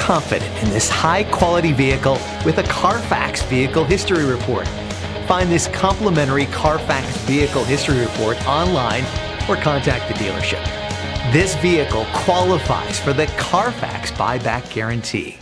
confident in this high-quality vehicle with a Carfax Vehicle History Report. Find this complimentary Carfax Vehicle History Report online or contact the dealership. This vehicle qualifies for the Carfax Buyback Guarantee.